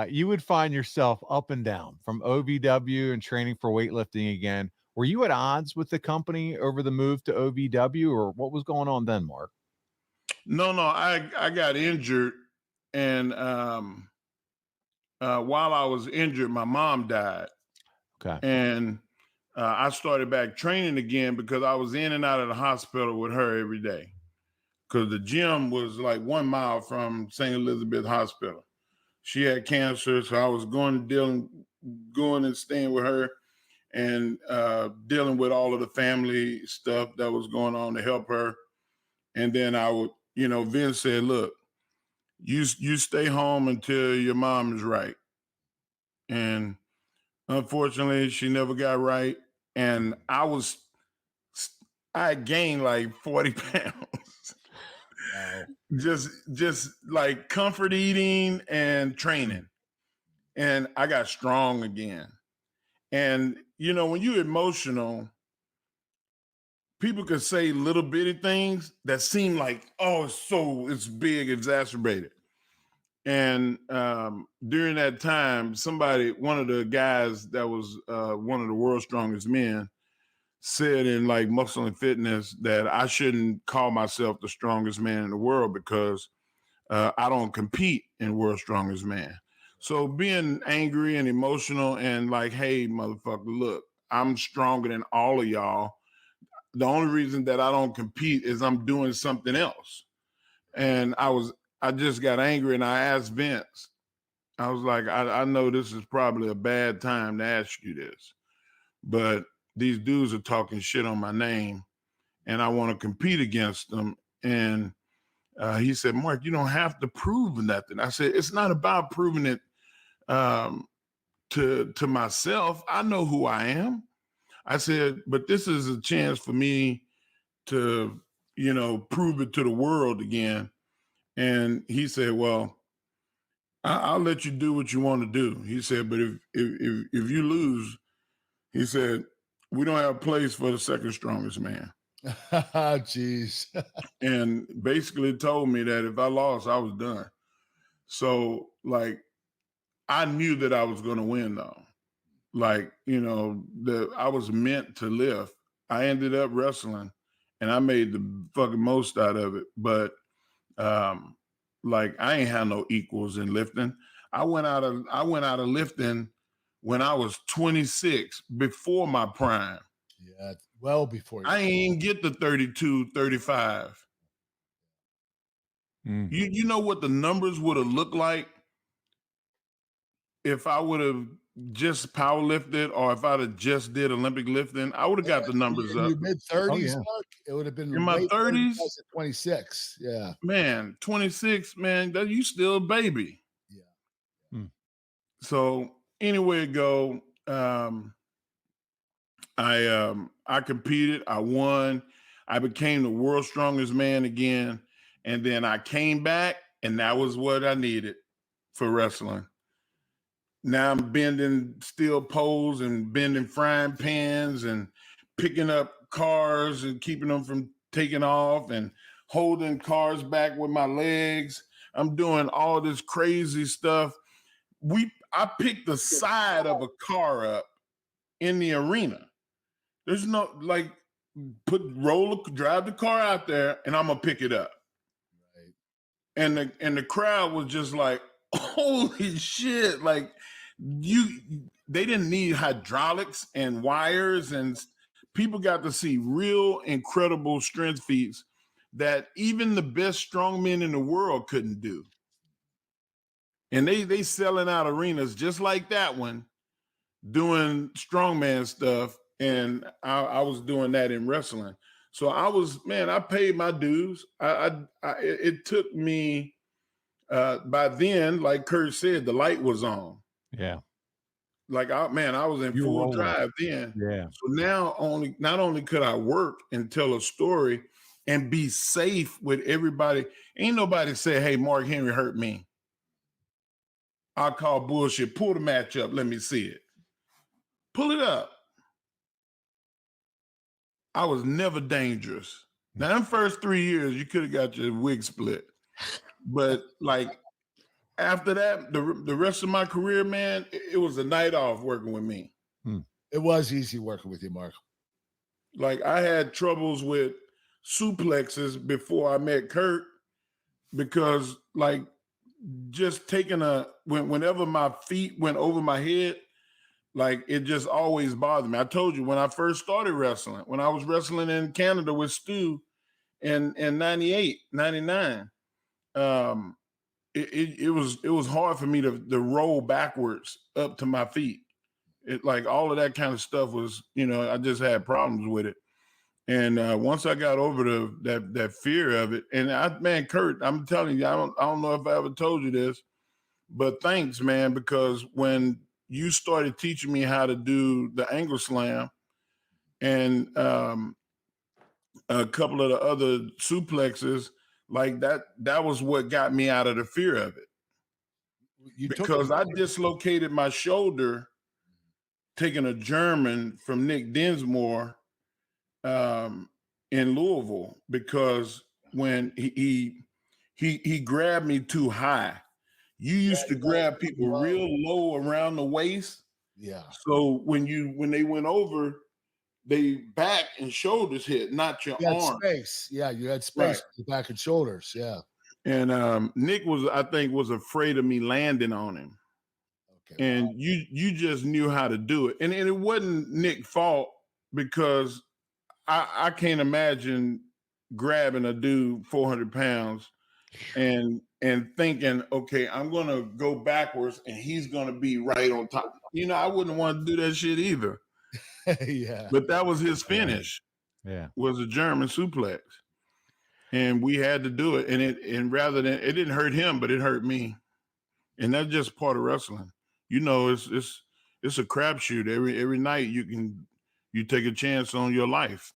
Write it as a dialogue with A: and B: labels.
A: you would find yourself up and down from OVW and training for weightlifting again. Were you at odds with the company over the move to OVW, or what was going on then, Mark?
B: No, I got injured, and while I was injured, my mom died,
A: Okay.
B: and I started back training again because I was in and out of the hospital with her every day. Because the gym was like 1 mile from St. Elizabeth Hospital. She had cancer, so I was going and staying with her, and dealing with all of the family stuff that was going on to help her. And then I would, Vince said, "Look, you stay home until your mom is right." And unfortunately, she never got right, and I gained like 40 pounds.
A: Wow.
B: just like comfort eating and training, and I got strong again. And when you're emotional, people could say little bitty things that seem like, oh, it's big, exacerbated. And during that time, one of the guys that was one of the world's strongest men, said in like Muscle and Fitness that I shouldn't call myself the strongest man in the world because I don't compete in World's Strongest Man. So being angry and emotional and like, hey, motherfucker, look, I'm stronger than all of y'all. The only reason that I don't compete is I'm doing something else. And I just got angry and I asked Vince, I was like, I know this is probably a bad time to ask you this, but these dudes are talking shit on my name and I want to compete against them. And he said, "Mark, you don't have to prove nothing." I said, "It's not about proving it to myself. I know who I am." I said, "But this is a chance for me to, prove it to the world again." And he said, "Well, I'll let you do what you want to do." He said, "But if you lose," he said, "we don't have a place for the second strongest man."
C: Jeez.
B: And basically told me that if I lost, I was done. So like, I knew that I was going to win though. Like, I was meant to lift. I ended up wrestling and I made the fucking most out of it. But like, I ain't had no equals in lifting. I went out of lifting when I was 26, before my prime.
C: Yeah, well before
B: I ain't get the 32, 35. You know what the numbers would have looked like if I would have just power lifted, or if I'd have just did Olympic lifting? I would have got the numbers
C: in
B: up.
C: your mid-30s, Mark, it would have been
B: In my
C: way
B: 30s,
C: 26. Yeah.
B: man, 26, man, that you still a baby.
C: Yeah.
B: So anywhere it go, I competed, I won, I became the world's strongest man again, and then I came back, and that was what I needed for wrestling. Now I'm bending steel poles and bending frying pans and picking up cars and keeping them from taking off and holding cars back with my legs. I'm doing all this crazy stuff. I picked the side of a car up in the arena. There's no like drive the car out there and I'm gonna pick it up.
C: Right.
B: And the crowd was just like, holy shit, like they didn't need hydraulics and wires, and people got to see real incredible strength feats that even the best strongmen in the world couldn't do. And they selling out arenas just like that one, doing strongman stuff, and I was doing that in wrestling. So I paid my dues. It took me by then, like Kurt said, the light was on.
A: Yeah.
B: Like I was in full drive then.
A: Yeah.
B: So now not only could I work and tell a story and be safe with everybody. Ain't nobody say, "Hey, Mark Henry hurt me." I call bullshit. Pull the match up. Let me see it. Pull it up. I was never dangerous. Now, in the first 3 years, you could have got your wig split. But like after that, the rest of my career, man, it was a night off working with me.
C: It was easy working with you, Mark.
B: Like I had troubles with suplexes before I met Kurt because like just taking whenever my feet went over my head, like it just always bothered me. I told you when I first started wrestling, when I was wrestling in Canada with Stu in 98, 99, it was hard for me to roll backwards up to my feet. It like all of that kind of stuff was, I just had problems with it. And once I got over that fear of it, and man, Kurt, I'm telling you, I don't know if I ever told you this, but thanks, man, because when you started teaching me how to do the angle slam and a couple of the other suplexes, like that was what got me out of the fear of it. Because I dislocated my shoulder taking a German from Nick Dinsmore in Louisville, because when he grabbed me too high. You used to grab people real low around the waist.
C: Yeah.
B: So when they went over, they back and shoulders hit, not your arm.
C: Space. Yeah, you had space for back and shoulders. Yeah.
B: And Nick I think was afraid of me landing on him. Okay. And you just knew how to do it. And it wasn't Nick's fault, because I can't imagine grabbing a dude 400 pounds and thinking, okay, I'm gonna go backwards and he's gonna be right on top. I wouldn't want to do that shit either.
C: Yeah.
B: But that was his finish.
A: Yeah.
B: Was a German suplex. And we had to do it. And rather than, it didn't hurt him, but it hurt me. And that's just part of wrestling. It's a crapshoot. Every night you take a chance on your life.